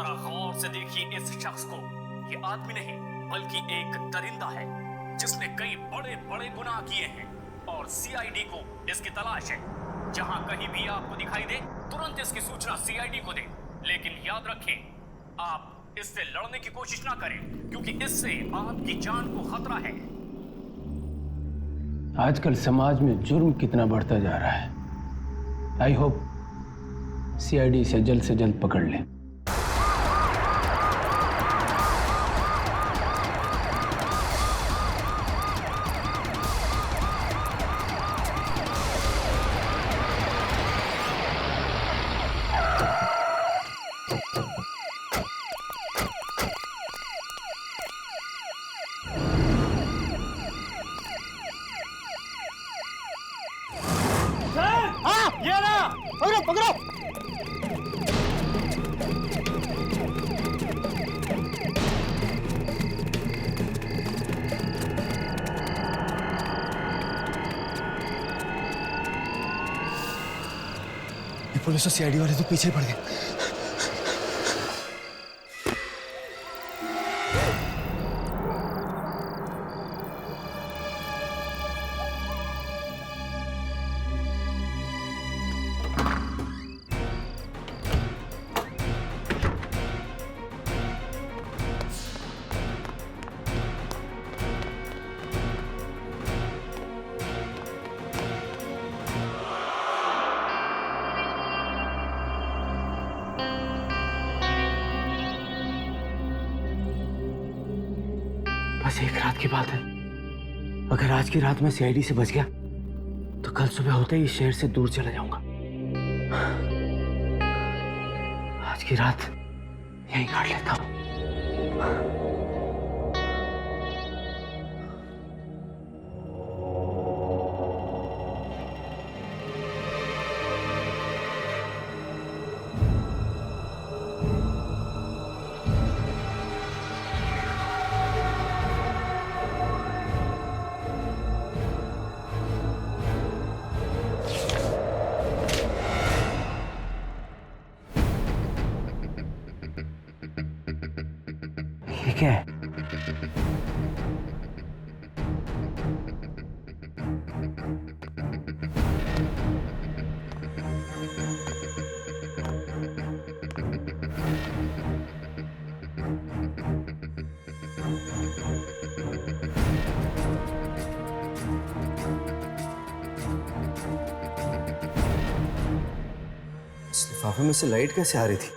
जरा गौर से देखिए इस शख्स को। ये आदमी नहीं बल्कि एक दरिंदा है जिसने कई बड़े बड़े गुनाह किए हैं और सीआईडी को इसकी तलाश है। जहां कहीं भी आपको दिखाई दे तुरंत इसकी सूचना सीआईडी को दे। लेकिन याद रखें, आप इससे लड़ने की कोशिश ना करें क्योंकि इससे आपकी जान को खतरा है। आजकल समाज में जुर्म कितना बढ़ता जा रहा है। आई होप सीआईडी इसे जल्द से जल्द पकड़ ले। पुलिस और सीआईडी वाले तो पीछे पड़ गए। बस एक रात की बात है। अगर आज की रात में सीआईडी से बच गया तो कल सुबह होते ही इस शहर से दूर चला जाऊंगा। आज की रात यहीं काट लेता हूं। ठीक है, इस लिफाफे में से लाइट कैसे आ रही थी?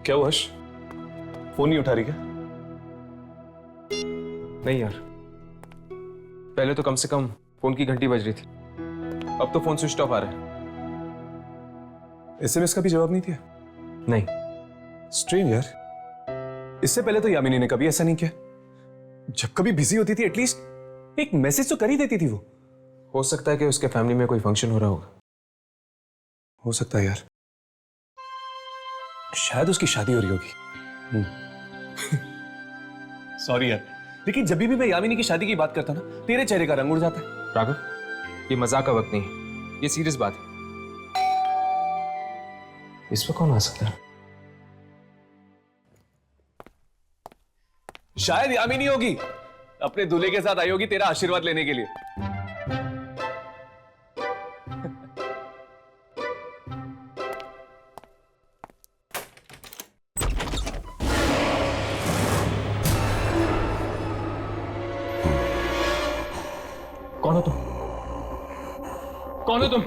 क्या हुआ हर्ष? फोन नहीं उठा रही क्या? नहीं यार, पहले तो कम से कम फोन की घंटी बज रही थी, अब तो फोन स्विच ऑफ आ रहा है। एसएमएस का भी जवाब नहीं दिया? नहीं। स्ट्रेंज यार, इससे पहले तो यामिनी ने कभी ऐसा नहीं किया। जब कभी बिजी होती थी एटलीस्ट एक मैसेज तो कर ही देती थी वो। हो सकता है कि उसके फैमिली में कोई फंक्शन हो रहा होगा। हो सकता है यार, शायद उसकी शादी हो रही होगी। सॉरी यार, लेकिन जब भी मैं यामिनी की शादी की बात करता ना तेरे चेहरे का रंग उड़ जाता है। राघव, ये मजाक का वक्त नहीं है, ये सीरियस बात है। इस पर कौन आ सकता है? शायद यामिनी होगी, अपने दूल्हे के साथ आई होगी तेरा आशीर्वाद लेने के लिए। कौन हो तुम? कौन हो तुम?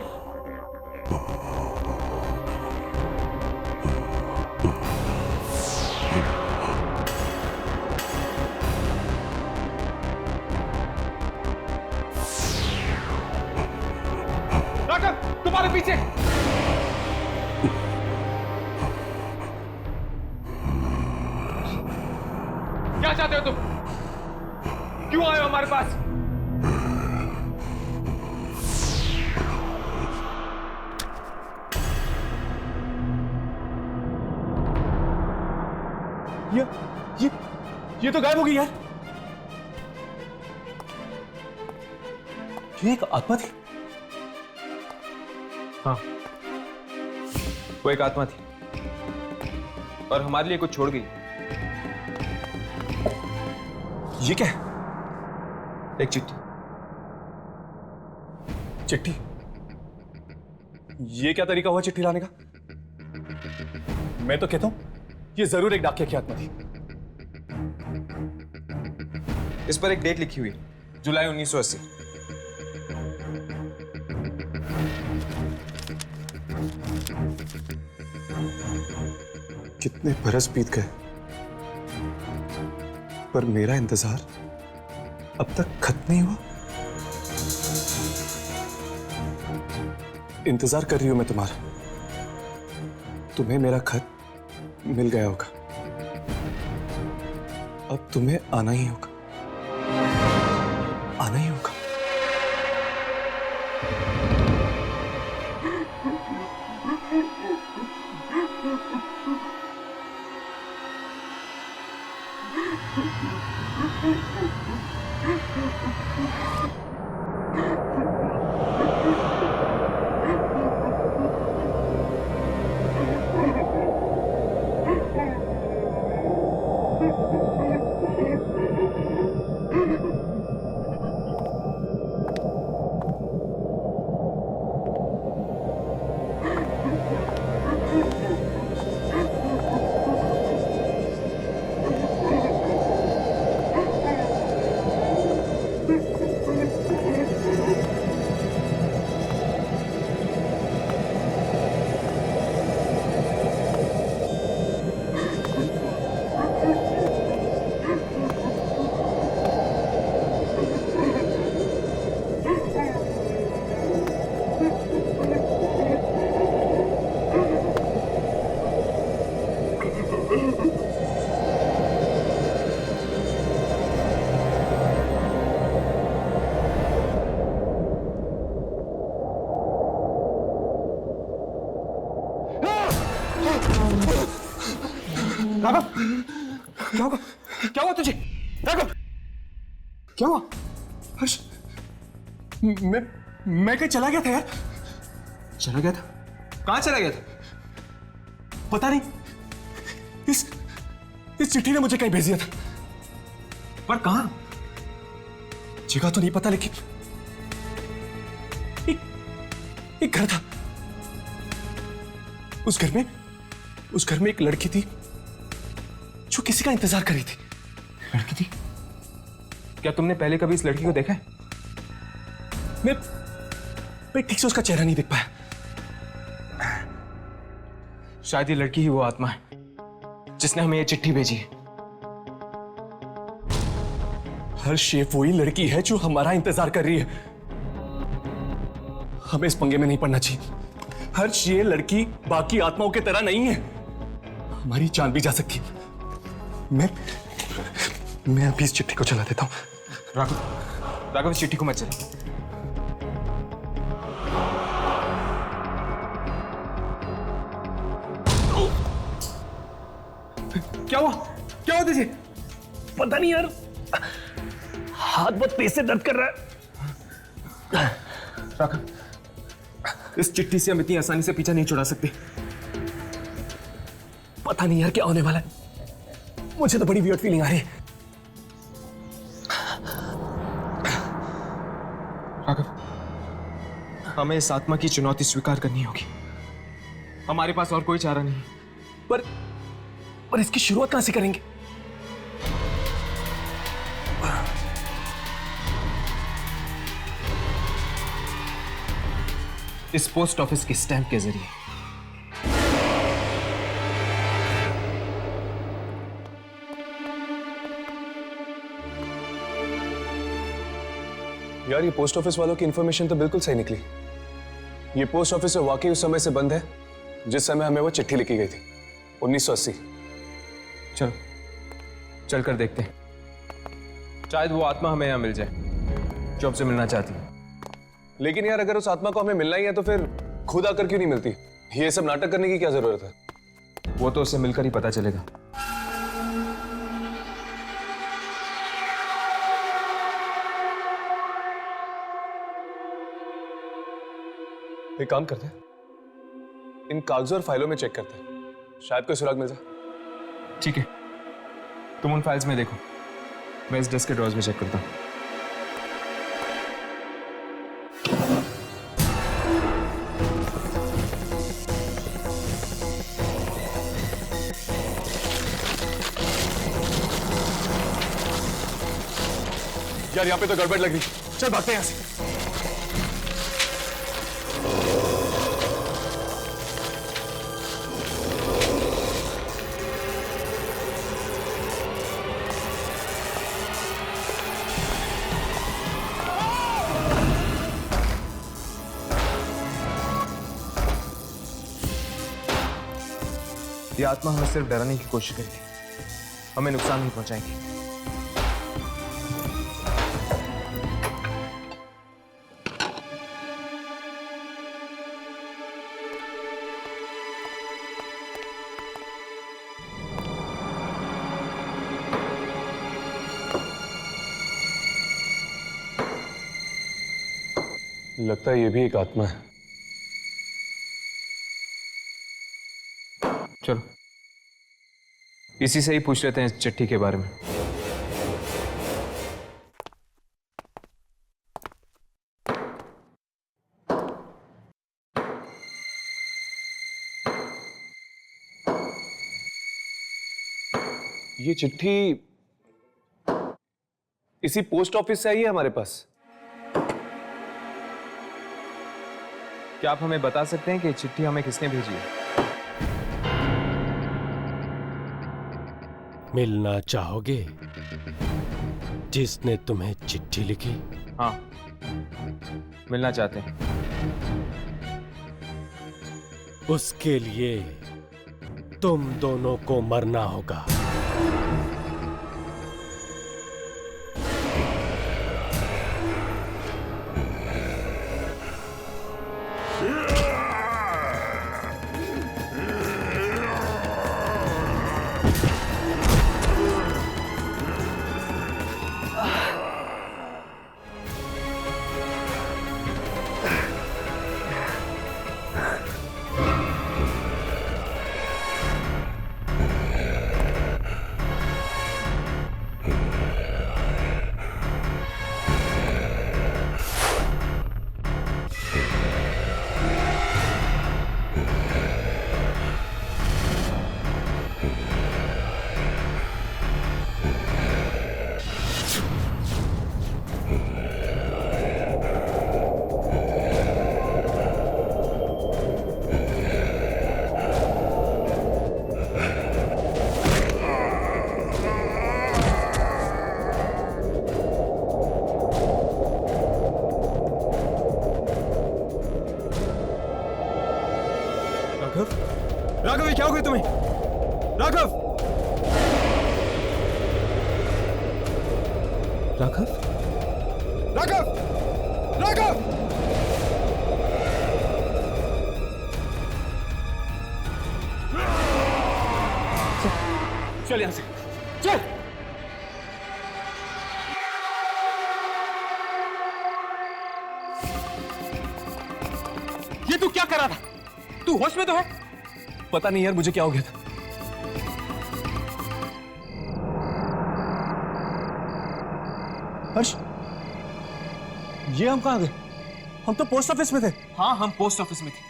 तुम्हारे पीछे। क्या चाहते हो तुम? क्यों आए हो हमारे पास? ये तो गायब हो गई यार। ये एक आत्मा थी। हाँ, वो एक आत्मा थी और हमारे लिए कुछ छोड़ गई। ये क्या है? एक चिट्ठी। चिट्ठी? ये क्या तरीका हुआ चिट्ठी लाने का? मैं तो कहता हूं ये जरूर एक डाकिया की आत्मा थी। इस पर एक डेट लिखी हुई, जुलाई 1980। कितने बरस बीत गए पर मेरा इंतजार अब तक खत्म नहीं हुआ। इंतजार कर रही हूं मैं तुम्हारा। तुम्हें मेरा खत मिल गया होगा, अब तुम्हें आना ही होगा, आना ही होगा। राघव, क्या हुआ? क्या हुआ तुझे? राघव, क्या हुआ? हर्ष, मैं कहीं चला गया था यार। चला गया था? कहां चला गया था? पता नहीं, इस चिट्ठी ने मुझे कहीं भेज दिया था, पर कहां? जगह तो नहीं पता, लेकिन एक घर था। उस घर में एक लड़की थी जो किसी का इंतजार कर रही थी। लड़की थी? क्या तुमने पहले कभी इस लड़की को देखा है? मैं ठीक से उसका चेहरा नहीं देख पाया। शायद ये लड़की ही वो आत्मा है जिसने हमें ये चिट्ठी भेजी है। हर्ष, ये वही लड़की है जो हमारा इंतजार कर रही है। हमें इस पंगे में नहीं पड़ना चाहिए। हर्ष, ये लड़की बाकी आत्माओं की तरह नहीं है, हमारी जान भी जा सकती है। मैं अभी इस चिट्ठी को चला देता हूं। राघव, इस चिट्ठी को मत चला। क्या हुआ? क्या हुआ तुझे? पता नहीं यार, हाथ बहुत तेज से दर्द कर रहा है। राघव, इस चिट्ठी से हम इतनी आसानी से पीछा नहीं छुड़ा सकते। पता नहीं यार क्या होने वाला है, मुझे तो बड़ी वियर्ड फीलिंग आ रही है। राघव, हमें इस आत्मा की चुनौती स्वीकार करनी होगी। हमारे पास और कोई चारा नहीं। पर इसकी शुरुआत कहां से करेंगे? इस पोस्ट ऑफिस के स्टैंप के जरिए। यार, ये पोस्ट ऑफिस वालों की इंफॉर्मेशन तो बिल्कुल सही निकली। ये पोस्ट ऑफिस वाकई उस समय से बंद है जिस समय हमें वो चिट्ठी लिखी गई थी, 1980। चलो चल कर देखते हैं, शायद वो आत्मा हमें यहाँ मिल जाए जो हमसे मिलना चाहती है। लेकिन यार अगर उस आत्मा को हमें मिलना ही है तो फिर खुद आकर क्यों नहीं मिलती? ये सब नाटक करने की क्या जरूरत है? वो तो उससे मिलकर ही पता चलेगा। एक काम करते हैं, इन कागजों और फाइलों में चेक करते हैं, शायद कोई सुराग मिल जाए। ठीक है, तुम उन फाइल्स में देखो, मैं इस डेस्क के ड्रॉर्स में चेक करता हूँ। यार यहाँ पे तो गड़बड़ लग रही, चल भागते हैं यहाँ से। ये आत्मा हमें सिर्फ डराने की कोशिश करेगी, हमें नुकसान नहीं पहुंचाएगी। लगता है ये भी एक आत्मा है। चलो इसी से ही पूछ लेते हैं इस चिट्ठी के बारे में। ये चिट्ठी इसी पोस्ट ऑफिस से आई है हमारे पास। क्या आप हमें बता सकते हैं कि चिट्ठी हमें किसने भेजी है? मिलना चाहोगे जिसने तुम्हें चिट्ठी लिखी? हाँ, मिलना चाहते हैं। उसके लिए तुम दोनों को मरना होगा। राघव, ये क्या हो गया तुम्हें? राघव! राघव? राघव! राघव! चल यहां से, चल! ये तू क्या कर रहा था? तू होश में तो है? पता नहीं यार मुझे क्या हो गया था। हर्ष, ये हम कहां गए? हम तो पोस्ट ऑफिस में थे। हाँ, हम पोस्ट ऑफिस में थे,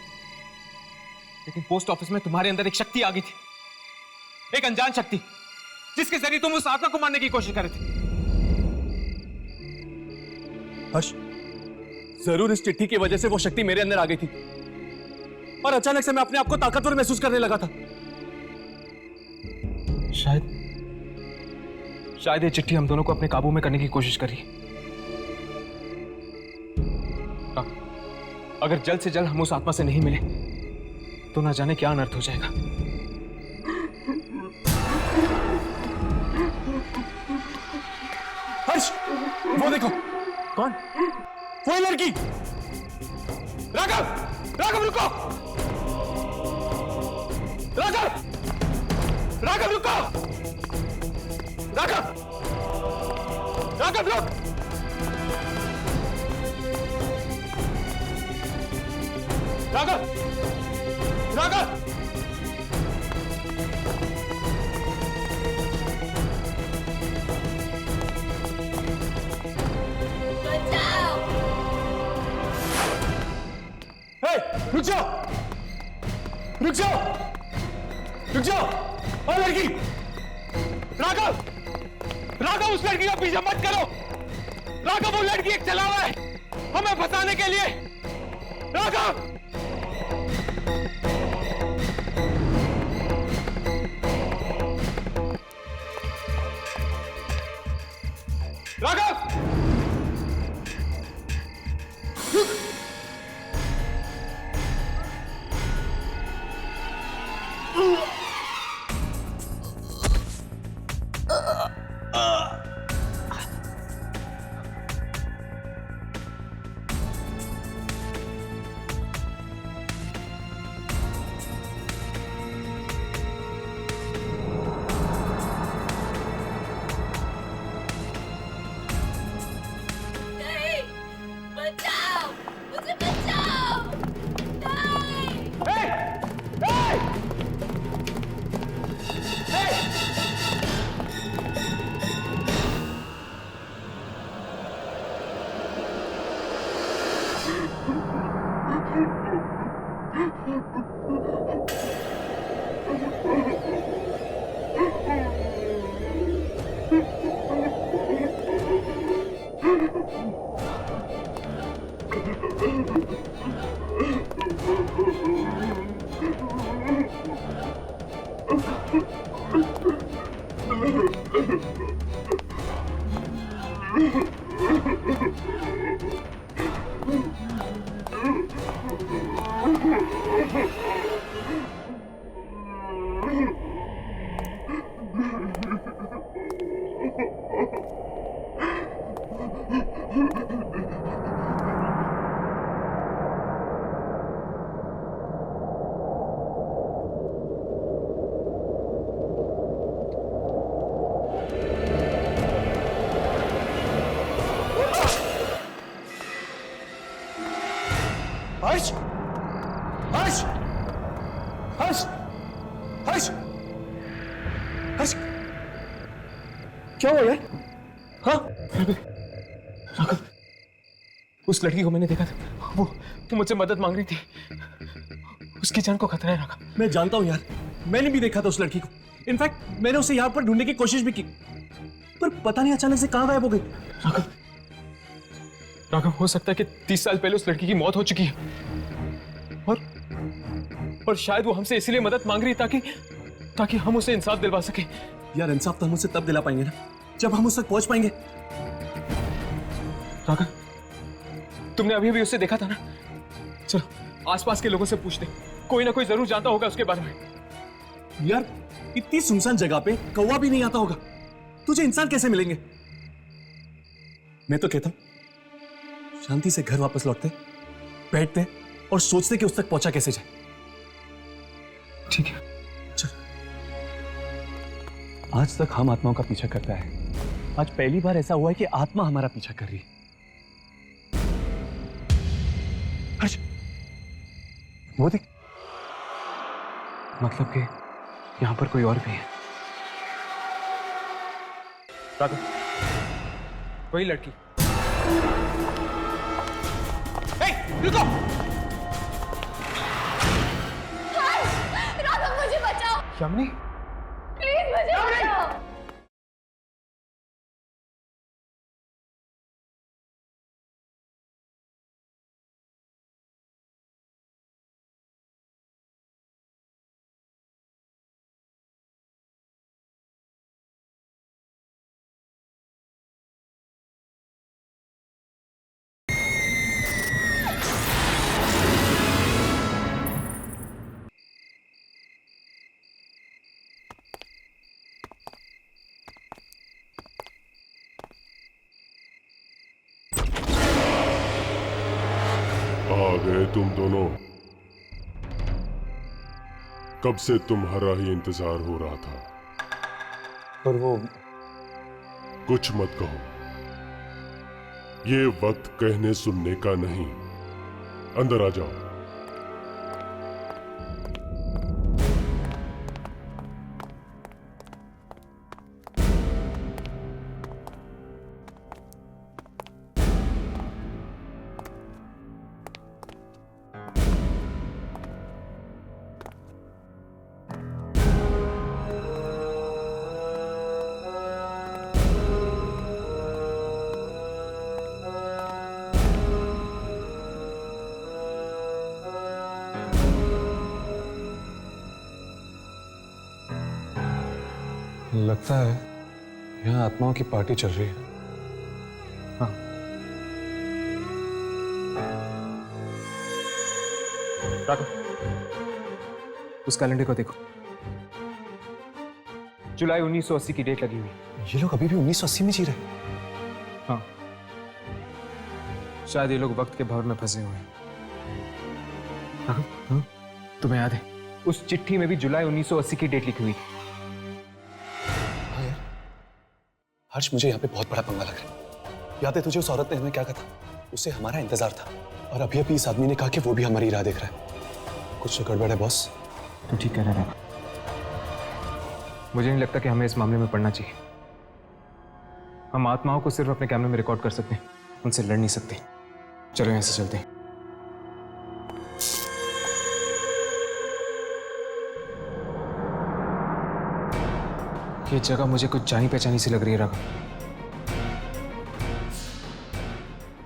लेकिन पोस्ट ऑफिस में तुम्हारे अंदर एक शक्ति आ गई थी, एक अनजान शक्ति, जिसके जरिए तुम उस आत्मा को मारने की कोशिश कर रहे थे। हर्ष, जरूर इस चिट्ठी की वजह से वो शक्ति मेरे अंदर आ गई थी और अचानक से मैं अपने आप को ताकतवर महसूस करने लगा था। शायद ये चिट्ठी हम दोनों को अपने काबू में करने की कोशिश कर रही है। अगर जल्द से जल्द हम उस आत्मा से नहीं मिले तो ना जाने क्या अनर्थ हो जाएगा। हर्ष, वो देखो। कौन? कोई लड़की। राघव, राघव रुको। राघव, राघव रुको। राघव, राघव रुक। राघव, राघव, रुक जाओ, रुक जाओ, रुक जाओ। और लड़की। राघव, राघव उस लड़की का पीछा मत करो। राघव वो लड़की एक चलावा है हमें फंसाने के लिए। राघव, राघव, नहीं, बचाओ, मुझे बचाओ, नहीं। हर्ष, हर्ष, हर्ष, हर्ष, हर्ष, क्या हुआ यार? हाँ? राघव, उस लड़की को मैंने देखा था। वो मुझसे मदद मांग रही थी। उसकी जान को खतरा है राघव। मैं जानता हूं यार, मैंने भी देखा था उस लड़की को। इनफैक्ट मैंने उसे यहां पर ढूंढने की कोशिश भी की, पर पता नहीं अचानक से कहां गायब हो गई। राघव, राघव हो सकता है कि 30 साल पहले उस लड़की की मौत हो चुकी है और शायद वो हमसे इसीलिए मदद मांग रही है ताकि हम उसे इंसाफ दिलवा सके। यार इंसाफ तो हम उसे तब दिला पाएंगे ना जब हम उस तक पहुंच पाएंगे। राघव, तुमने अभी भी उसे देखा था ना? चलो आसपास के लोगों से पूछते, कोई ना कोई जरूर जानता होगा उसके बारे में। यार इतनी सुनसान जगह पे कौवा भी नहीं आता होगा, तुझे इंसान कैसे मिलेंगे? मैं तो कहता हूं शांति से घर वापस लौटते, बैठते और सोचते कि उस तक पहुंचा कैसे जाए। ठीक है, चल। आज तक हम आत्माओं का पीछा करता है, आज पहली बार ऐसा हुआ है कि आत्मा हमारा पीछा कर रही है। हर्ष, वो देख, मतलब कि यहां पर कोई और भी है। राघव, वही लड़की। रुको! राघव मुझे बचाओ, यामिनी, प्लीज मुझे बचाओ। कहाँ गए तुम दोनों? कब से तुम्हारा ही इंतजार हो रहा था। पर वो कुछ मत कहो, ये वक्त कहने सुनने का नहीं। अंदर आ जाओ। लगता है यहाँ आत्माओं की पार्टी चल रही है। हाँ। राघव, उस कैलेंडर को देखो, जुलाई 1980 की डेट लगी हुई। ये लोग अभी भी 1980 में जी रहे हैं। हाँ, शायद ये लोग वक्त के भंवर में फंसे हुए हैं। राघव, हाँ? तुम्हें याद है उस चिट्ठी में भी जुलाई 1980 की डेट लिखी हुई थी। हर्ष, मुझे यहाँ पे बहुत बड़ा पंगा लग रहा है। याद है तुझे उस औरत ने हमें क्या कहा था? उसे हमारा इंतजार था, और अभी अभी इस आदमी ने कहा कि वो भी हमारी राह देख रहा है। कुछ गड़बड़ है बॉस। तो ठीक कह रहा है। मुझे नहीं लगता कि हमें इस मामले में पड़ना चाहिए। हम आत्माओं को सिर्फ अपने कैमरे में रिकॉर्ड कर सकते हैं, उनसे लड़ नहीं सकते। चलो यहां से चलते हैं। ये जगह मुझे कुछ जानी पहचानी सी लग रही है राघव।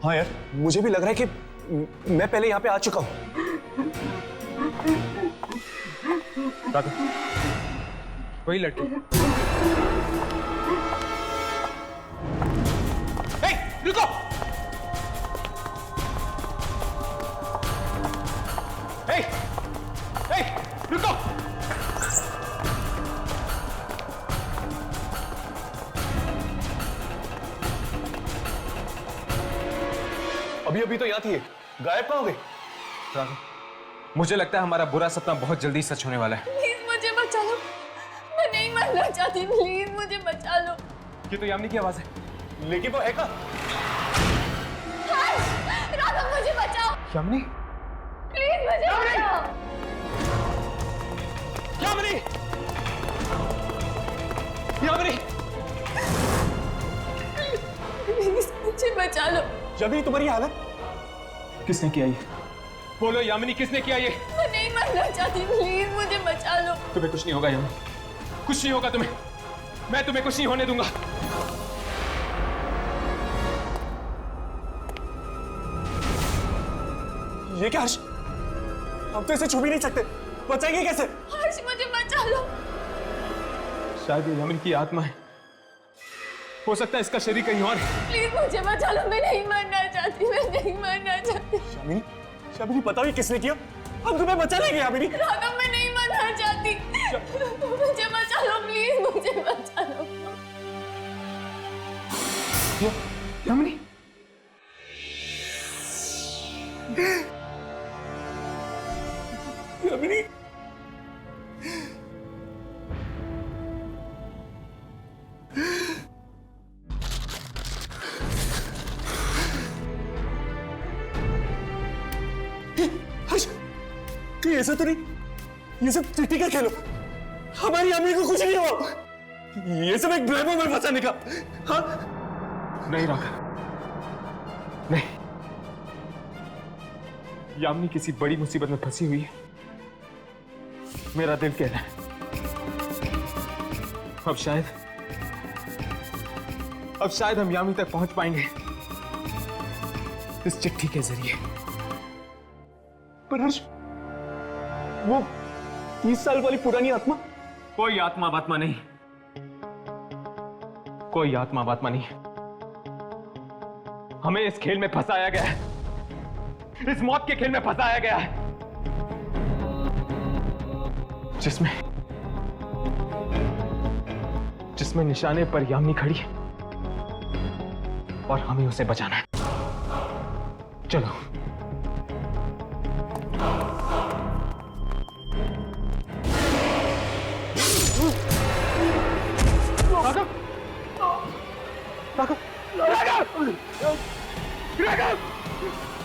हाँ यार, मुझे भी लग रहा है कि मैं पहले यहाँ पे आ चुका हूँ। राघव, वही लड़की। हे, रुको! हे, हे, रुको! अभी अभी तो यहाँ थी, गायब कहाँ हो गई? राघव, मुझे लगता है हमारा बुरा सपना बहुत जल्दी सच होने वाला है। प्लीज मुझे बचा लो, मैं नहीं मरना चाहती, प्लीज मुझे बचा लो। ये तो यामिनी की आवाज है। लेकिन वो है कहाँ? राघव मुझे बचाओ, यामिनी, प्लीज मुझे बचाओ। यामिनी, यामिनी, प्लीज मुझे बचा लो। यामिनी, तुम्हारी हालत? किसने किया ये? बोलो यामिनी, किसने किया ये? मैं नहीं मरना चाहती, प्लीज मुझे बचा लो। तुम्हें कुछ नहीं होगा यामिनी, कुछ नहीं होगा तुम्हें। मैं तुम्हें कुछ नहीं होने दूंगा। ये क्या हर्ष? हम तो इसे छू भी नहीं सकते, बचाएंगे कैसे? हर्ष मुझे बचा लो। शायद ये यामिनी की आत्मा है, हो सकता है इसका शरीर कहीं और है। प्लीज मुझे बचा लो, मैं नहीं मरना चाहती, मैं नहीं मरना चाहती। यामिनी, यामिनी, पता भी किसने किया? हम तुम्हें बचा लेंगे यामिनी। राघव, मैं नहीं मरना चाहती, मुझे बचा लो, प्लीज मुझे बचा लो। यामिनी, यामिनी, हर्ष, कहीं ऐसा तो नहीं ये सब चिट्ठी का खेलो? हमारी अम्मी को कुछ नहीं हुआ, ये सब एक ड्रामा में फंसाने का। हाँ? नहीं राघव, नहीं। यामिनी किसी बड़ी मुसीबत में फंसी हुई है, मेरा दिल कह रहा है। अब शायद हम यामिनी तक पहुंच पाएंगे इस चिट्ठी के जरिए। पर हर्ष, वो 30 साल वाली पुरानी आत्मा? कोई आत्मा वात्मा नहीं, कोई आत्मा वात्मा नहीं। हमें इस खेल में फंसाया गया है, इस मौत के खेल में फंसाया गया है, जिसमें निशाने पर यामिनी खड़ी है और हमें उसे बचाना है। चलो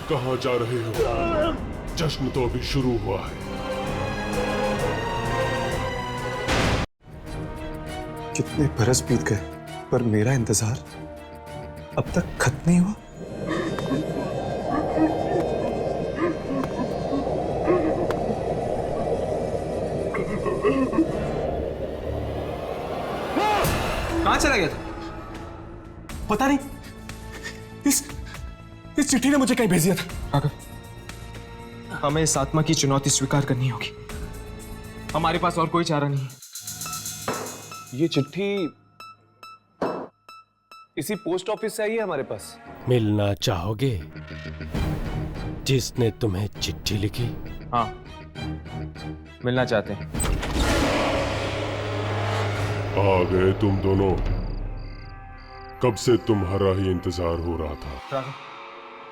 कहाँ जा रहे हो? जश्न तो अभी शुरू हुआ है। कितने बरस बीत गए पर मेरा इंतजार अब तक खत्म नहीं हुआ। कहां चला गया था? पता नहीं, इस चिट्ठी ने मुझे कहीं भेज दिया था। राघव, हमें इस आत्मा की चुनौती स्वीकार करनी होगी। हमारे पास और कोई चारा नहीं है। ये चिट्ठी इसी पोस्ट ऑफिस से आई है हमारे पास। मिलना चाहोगे जिसने तुम्हें चिट्ठी लिखी? हाँ, मिलना चाहते हैं। आ गए तुम दोनों। कब से तुम्हारा ही इंतजार हो रहा था। राघव,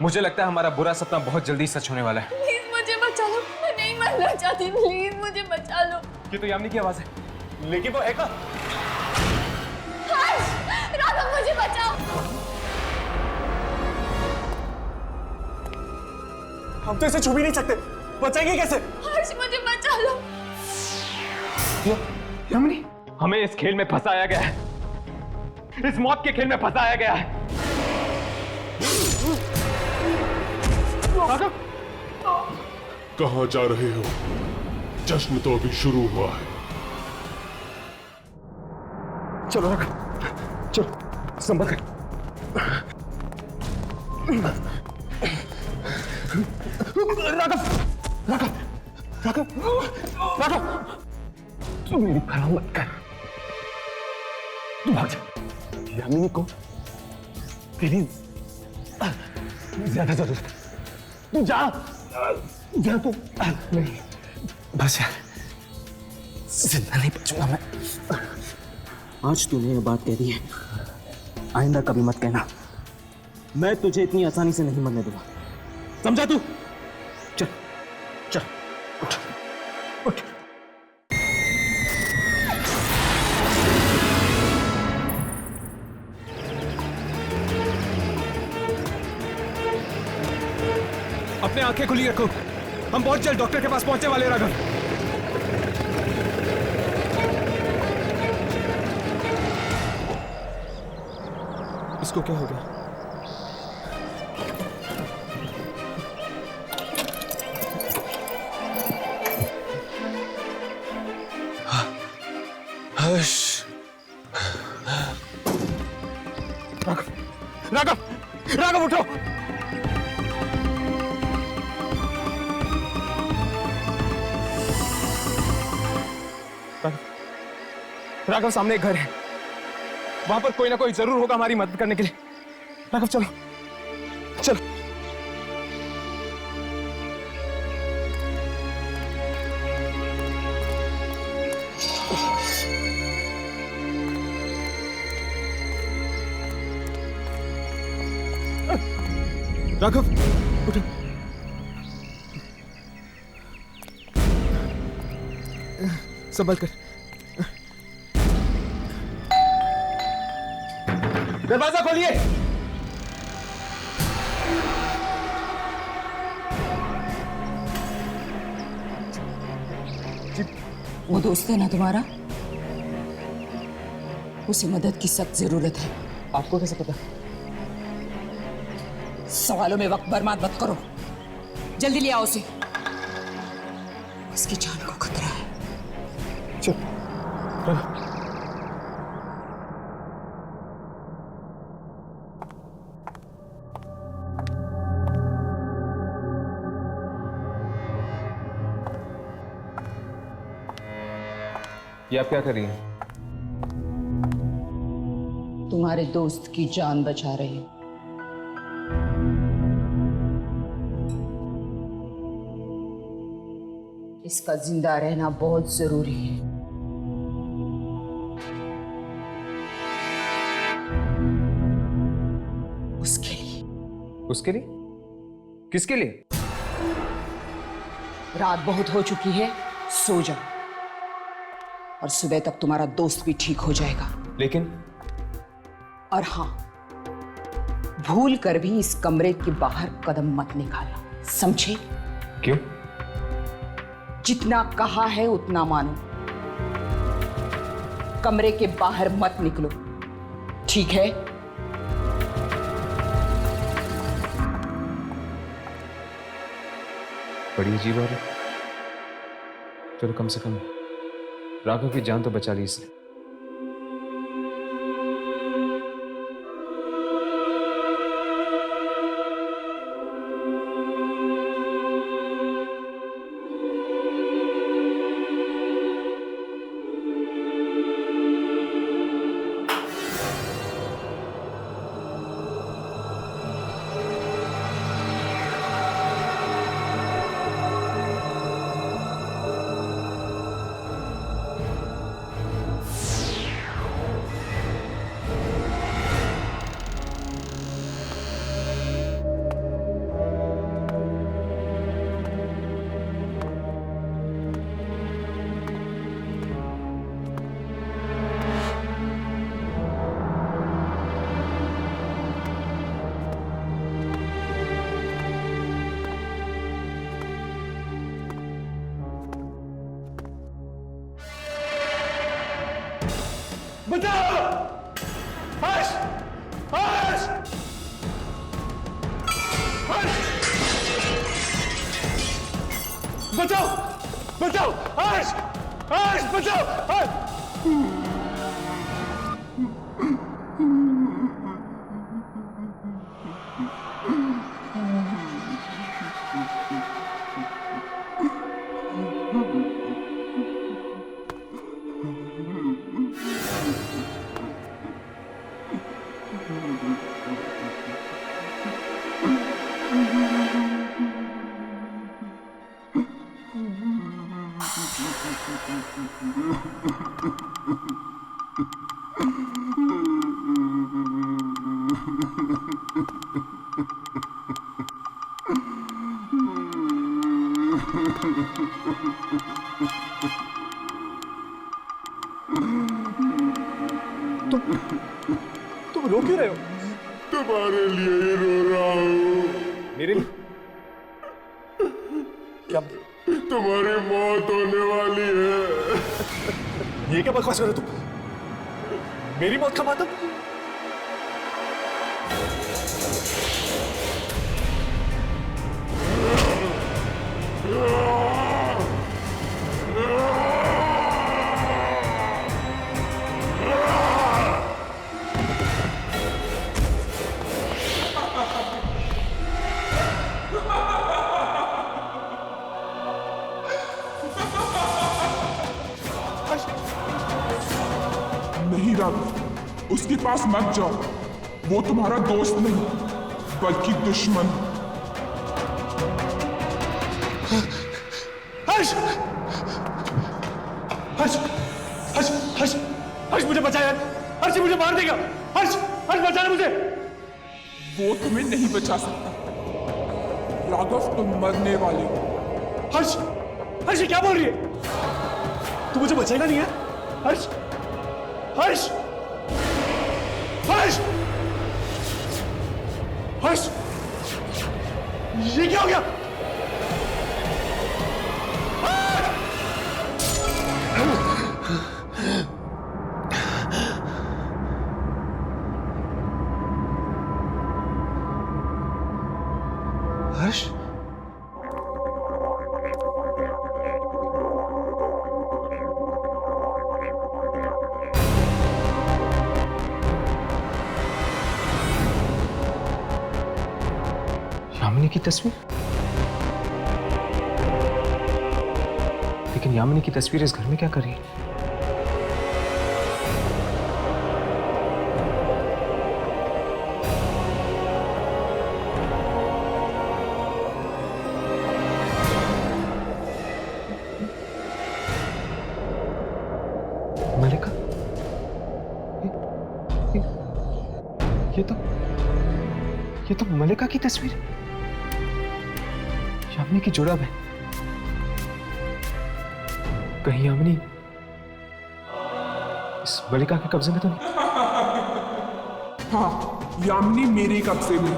मुझे लगता है हमारा बुरा सपना बहुत जल्दी सच होने वाला है। प्लीज मुझे बचा लो, मैं नहीं मरना चाहती, प्लीज मुझे बचा लो। ये तो यामिनी की आवाज है, लेकिन वो है कहाँ? हर्ष, राघव मुझे बचाओ। हम तो इसे छू भी नहीं सकते, बचाएंगे कैसे? हर्ष मुझे बचा लो। यामिनी, हमें इस खेल में फंसाया गया है, इस मौत के खेल में फंसाया गया है। राघव, कहाँ जा रहे हो? जश्न तो अभी शुरू हुआ है। चलो राघव, चलो, संभल कर। राघव, राघव, राघव, राघव, तू मेरी परवाह मत कर, तू भाग जा। यामिनी को तेरी ज्यादा जरूरत है, तू जा, जा तू। नहीं, बस यार, जिंदा नहीं बचूंगा मैं। आज तूने ये बात कह दी है, आइंदा कभी मत कहना। मैं तुझे इतनी आसानी से नहीं मरने दूंगा, समझा तू? चल चल, उठ उठ। अपने आंखें खुली रखो, हम बहुत जल्द डॉक्टर के पास पहुंचने वाले हैं। राघव, इसको क्या हो गया? हर्ष, राघव, राघव, राघव उठो। राघव, सामने एक घर है, वहां पर कोई ना कोई जरूर होगा हमारी मदद करने के लिए। राघव चलो, चलो। राघव उठो। संभल कर। दरवाजा खोलिए। वो दोस्त है ना तुम्हारा, उसे मदद की सख्त जरूरत है। आपको कैसे पता? सवालों में वक्त बर्बाद मत करो, जल्दी ले आओ उसे, उसकी जान को खतरा है। ये आप क्या कर रही हैं? तुम्हारे दोस्त की जान बचा रही हूं। इसका जिंदा रहना बहुत जरूरी है। उसके लिए। उसके लिए? किसके लिए? रात बहुत हो चुकी है, सो जाओ और सुबह तक तुम्हारा दोस्त भी ठीक हो जाएगा। लेकिन और हाँ, भूल कर भी इस कमरे के बाहर कदम मत निकालना, समझे? क्यों? जितना कहा है उतना मानो। कमरे के बाहर मत निकलो, ठीक है? बड़ी अजीब बात है। चलो कम से कम राघव की जान तो बचा ली इसने। बचाओ बचाओ, हर्ष हर्ष बचाओ, हर्ष। तुम रो क्यों रहे हो? तुम्हारे लिए ही रो रहा हूँ। मेरे लिए? क्या? तुम्हारी मौत होने वाली है। ये क्या बकवास कर रहे हो तुम? मेरी मौत का मातम? नहीं राघव, उसके पास मत जाओ। वो तुम्हारा दोस्त नहीं बल्कि दुश्मन। हर्ष हर्ष हर्ष हर्ष हर्ष मुझे बचा यार। हर्ष मुझे मार देगा। हर्ष हर्ष बचा मुझे। वो तुम्हें नहीं बचा सकता राघव, तुम मरने वाले हो। हर्ष हर्ष क्या बोल रही है? तू मुझे बचाएगा नहीं है? हर्ष हर्ष हर्ष हर्ष ये क्या हो गया? हर्ष यामिनी की तस्वीर? लेकिन यामिनी की तस्वीर इस घर में क्या कर रही है? मलिका? ये तो मलिका की तस्वीर है। यामिनी की जुड़ब है। कहीं यामिनी इस मलिका के कब्जे में तो नहीं? हाँ, यामिनी मेरे कब्जे में,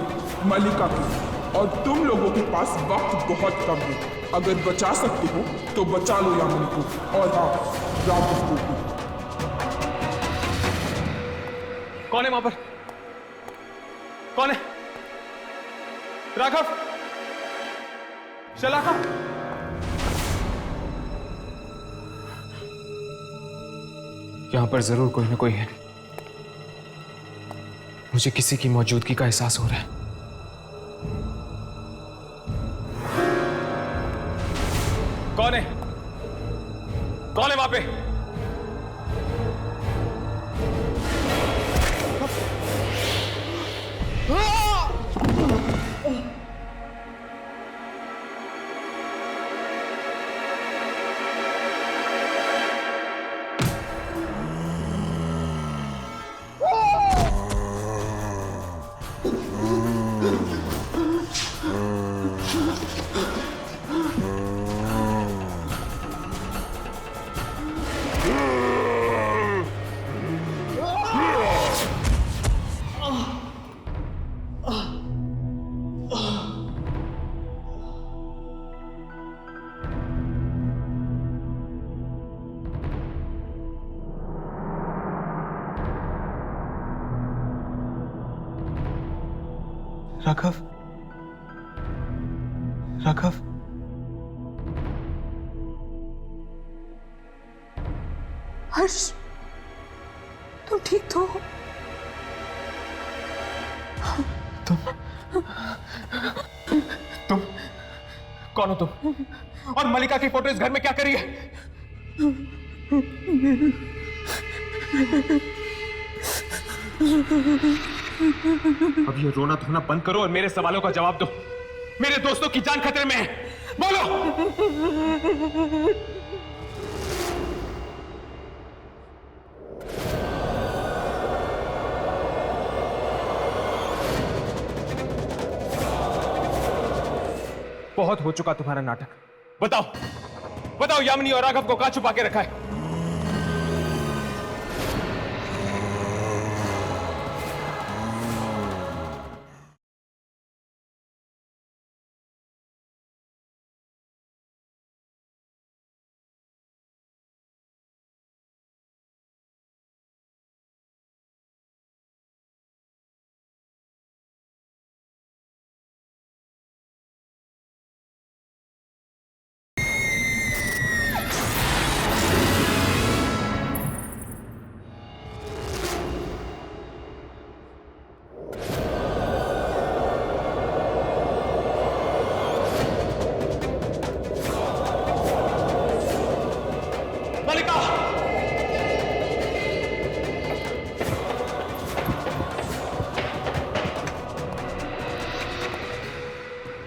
मलिका की। और तुम लोगों के पास वक्त बहुत कम है। अगर बचा सकते हो तो बचा लो यामिनी को, और हाँ, राघव को भी। कौन है वहां पर? कौन है? राघव? शलाका? यहां पर जरूर कोई ना कोई है। मुझे किसी की मौजूदगी का एहसास हो रहा है। कौन है? कौन है वहां पे? राघव? राघव? हर्ष, तुम ठीक तो हो? तुम कौन हो तुम? और मलिका की फोटो इस घर में क्या करी है? अब ये रोना धोना बंद करो और मेरे सवालों का जवाब दो। मेरे दोस्तों की जान खतरे में है, बोलो। बहुत हो चुका तुम्हारा नाटक। बताओ, बताओ यामिनी और राघव को कहां छुपा के रखा है?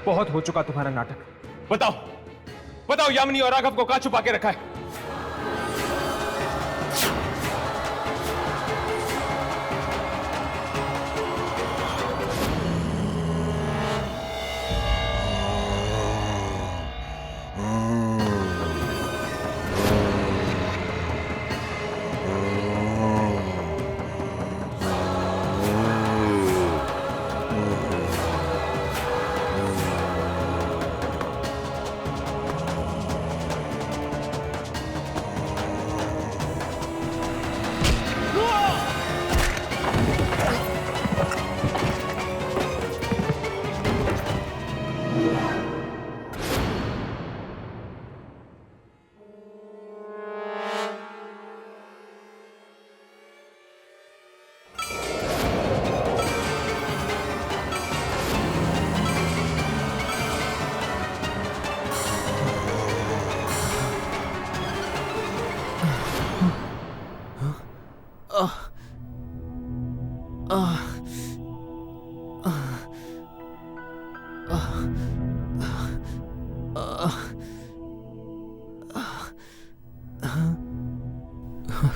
बहुत हो चुका तुम्हारा नाटक। बताओ, बताओ यामिनी और राघव को कहां छुपा के रखा है?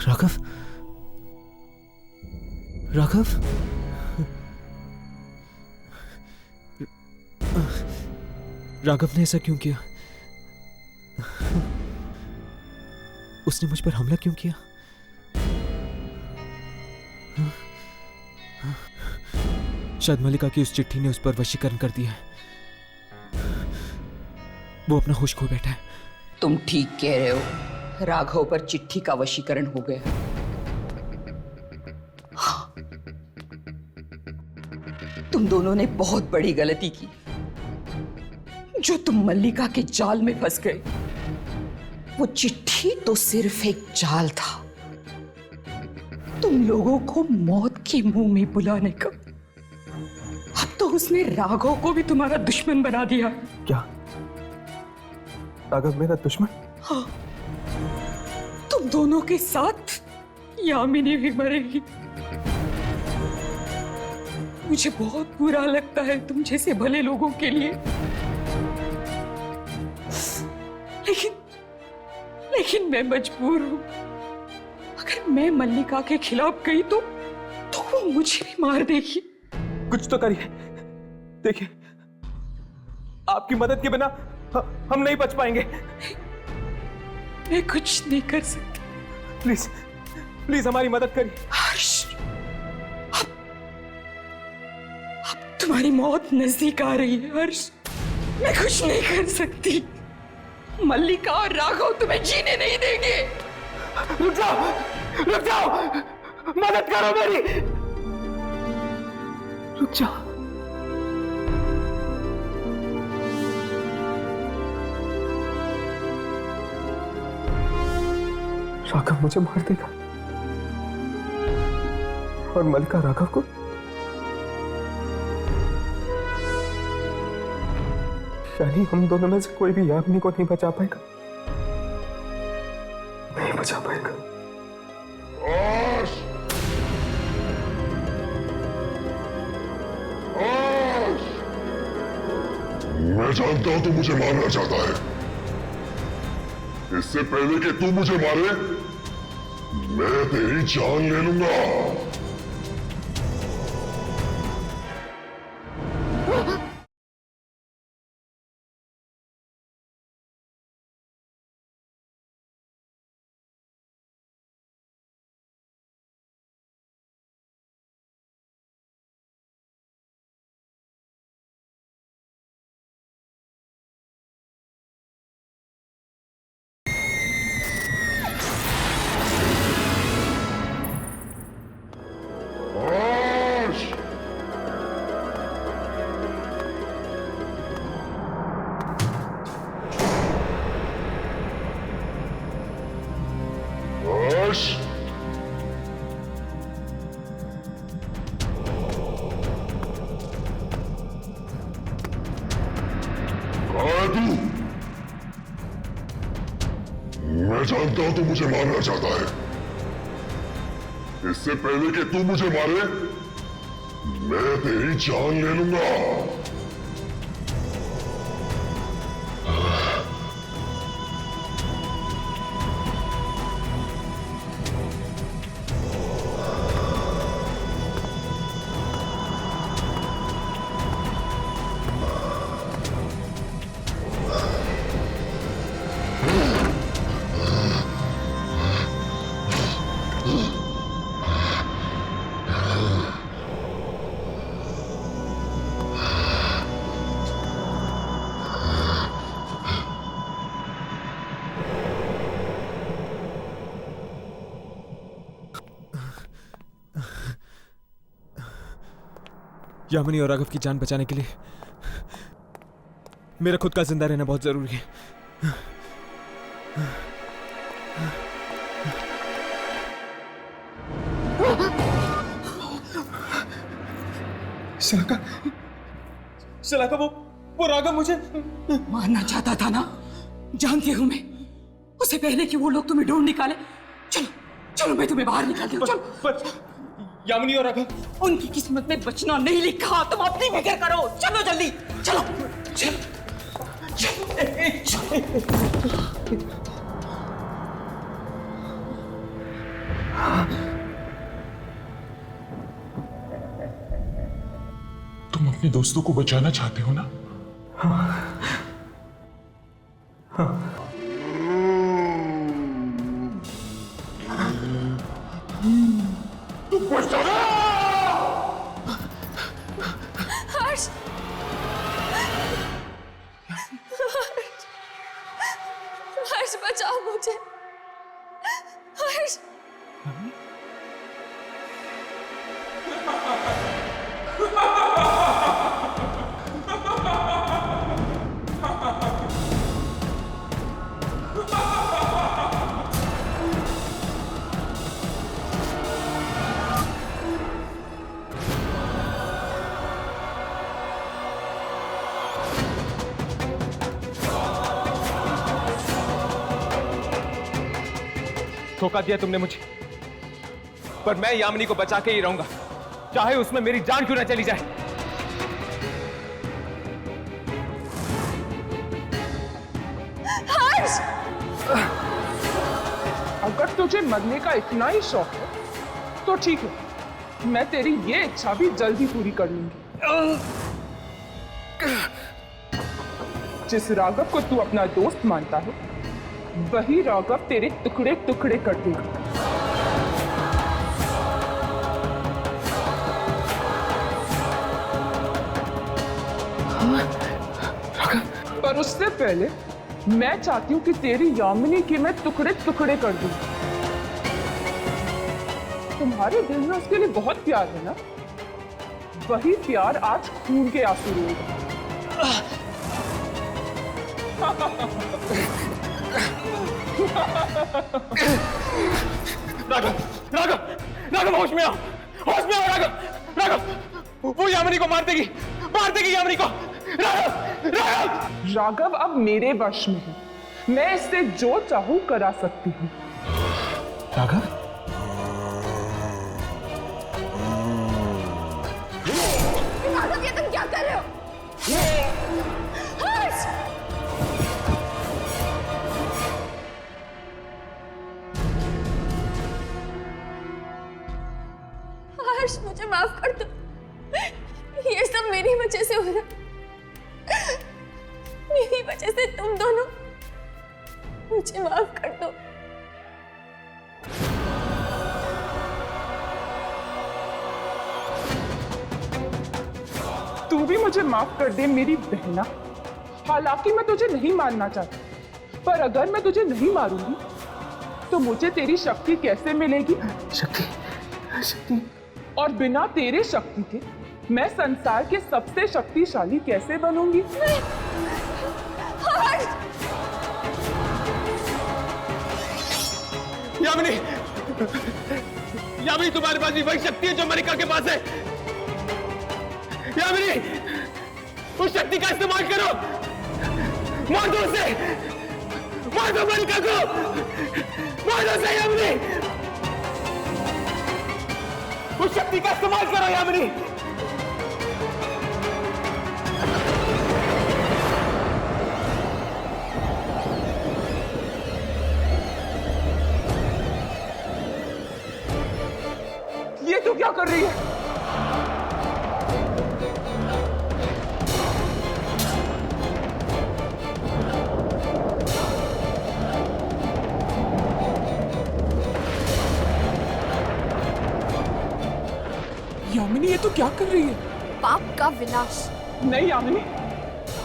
राघव? राघव? राघव ने ऐसा क्यों किया? उसने मुझ पर हमला क्यों किया? शायद मल्लिका की उस चिट्ठी ने उस पर वशीकरण कर दिया है। वो अपना होश खो बैठा है। तुम ठीक कह रहे हो, राघव पर चिट्ठी का वशीकरण हो गया। हाँ, तुम दोनों ने बहुत बड़ी गलती की जो तुम मल्लिका के जाल में फंस गए। वो चिट्ठी तो सिर्फ एक जाल था, तुम लोगों को मौत के मुंह में बुलाने का। अब तो उसने राघव को भी तुम्हारा दुश्मन बना दिया। क्या राघव मेरा दुश्मन? हाँ, तुम दोनों के साथ यामिनी भी मरेगी। मुझे बहुत बुरा लगता है तुम जैसे भले लोगों के लिए, लेकिन मैं मजबूर हूं। अगर मैं मल्लिका के खिलाफ गई तो वो मुझे भी मार देगी। कुछ तो करिए। देखिए, आपकी मदद के बिना हम नहीं बच पाएंगे। मैं कुछ नहीं कर सकती। प्लीज प्लीज हमारी मदद करिए। हर्ष, अब तुम्हारी मौत नजदीक आ रही है हर्ष। मैं कुछ नहीं कर सकती। मल्लिका और राघव तुम्हें जीने नहीं देंगे। रुक जाओ, मदद करो मेरी। रुक जाओ। राघव मुझे मार देगा और मल्लिका राघव को। यानी हम दोनों में से कोई भी यामिनी को नहीं बचा पाएगा। नहीं बचा पाएगा। मैं जानता हूं तू मुझे मारना चाहता है। इससे पहले कि तू मुझे मारे, मैं तेरी जान ले लूंगा। मैं जानता हूं तू मुझे मारना चाहता है। इससे पहले कि तू मुझे मारे, मैं तेरी जान ले लूंगा। यामिनी और राघव की जान बचाने के लिए मेरा खुद का जिंदा रहना बहुत जरूरी है। शलाका, वो राघव मुझे मारना चाहता था ना? जानती हूं मैं। उससे पहले कि वो लोग तुम्हें ढूंढ निकाले। चलो चलो, मैं तुम्हें बाहर निकालती हूँ। चलो। यामिनी और राघव, उनकी किस्मत में बचना नहीं लिखा। तुम अपनी फिक्र करो। चलो जल्दी, चलो चलो। तुम अपने दोस्तों को बचाना चाहते हो ना? बचाओ मुझे। हर्ष। धोखा दिया तुमने मुझे, पर मैं यामिनी को बचा के ही रहूंगा, चाहे उसमें मेरी जान क्यों ना चली जाए। हर्ष! अगर तुझे मरने का इतना ही शौक है तो ठीक है, मैं तेरी ये इच्छा भी जल्दी पूरी कर लूंगी। जिस राघव को तू अपना दोस्त मानता है, वही राघव तेरे टुकड़े टुकड़े कर देगा। पर उससे पहले मैं चाहती हूं कि तेरी यामिनी के मैं टुकड़े टुकड़े कर दूं। तुम्हारे दिल में उसके लिए बहुत प्यार है ना? वही प्यार आज खून के आंसू रोएगा। राघव, राघव, राघव, होश में आओ, होश में आओ राघव, राघव, वो यामिनी को मार देगी यामिनी को। राघव, राघव, राघव अब मेरे वश में है, मैं इससे जो चाहूं करा सकती हूँ। राघव, राघव, ये तुम क्या कर रहे हो? हर्ष! हर्ष, मुझे माफ कर दो। ये सब मेरी वजह से हो रहा है। मेरी वजह से तुम दोनों, मुझे माफ कर दो। तू भी मुझे माफ कर दे मेरी बहना। हालांकि मैं तुझे नहीं मारना चाहती, पर अगर मैं तुझे नहीं मारूंगी तो मुझे तेरी शक्ति कैसे मिलेगी? शक्ति, शक्ति। और बिना तेरे शक्ति के मैं संसार के सबसे शक्तिशाली कैसे बनूंगी? यामिनी, यामिनी, तुम्हारे पास भी वही शक्ति है जो मलिका के पास है। यामिनी, उस शक्ति का इस्तेमाल करो, मार दो उसे, मार दो मलिका को, मार दो उसे यामिनी, उस शक्ति का इस्तेमाल करो यामिनी। ये तू क्या कर रही है? यामिनी, ये तू क्या कर रही है? पाप का विनाश। नहीं यामिनी,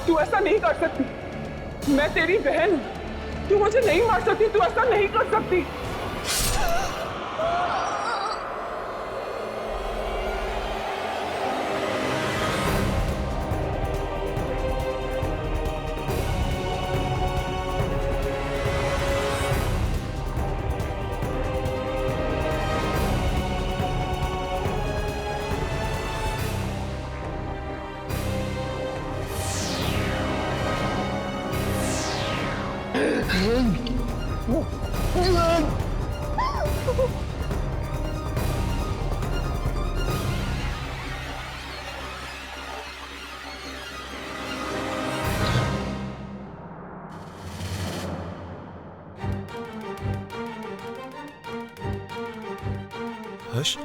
तू ऐसा नहीं कर सकती। मैं तेरी बहन हूं, तू मुझे नहीं मार सकती, तू ऐसा नहीं कर सकती। हर्ष,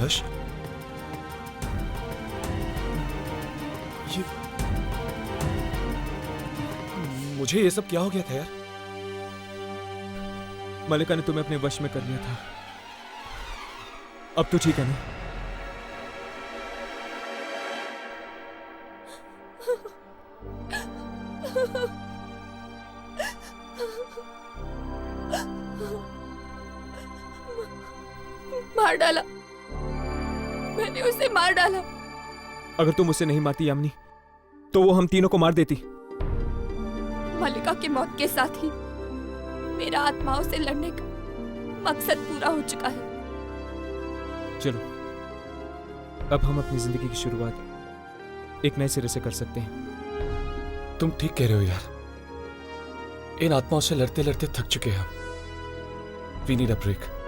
हर्ष, ये मुझे ये सब क्या हो गया था यार? मलिका ने तुम्हें अपने वश में कर लिया था, अब तो ठीक है ना? मार डाला, मैंने उसे मार डाला। अगर तुम उसे नहीं मारती यामिनी, तो वो हम तीनों को मार देती। मल्लिका की मौत के साथ ही मेरा आत्माओं से लड़ने का मकसद पूरा हो चुका है। चलो, अब हम अपनी जिंदगी की शुरुआत एक नए सिरे से कर सकते हैं। तुम ठीक कह रहे हो यार। इन आत्माओं से लड़ते लड़ते थक चुके हैं हम। We need a break.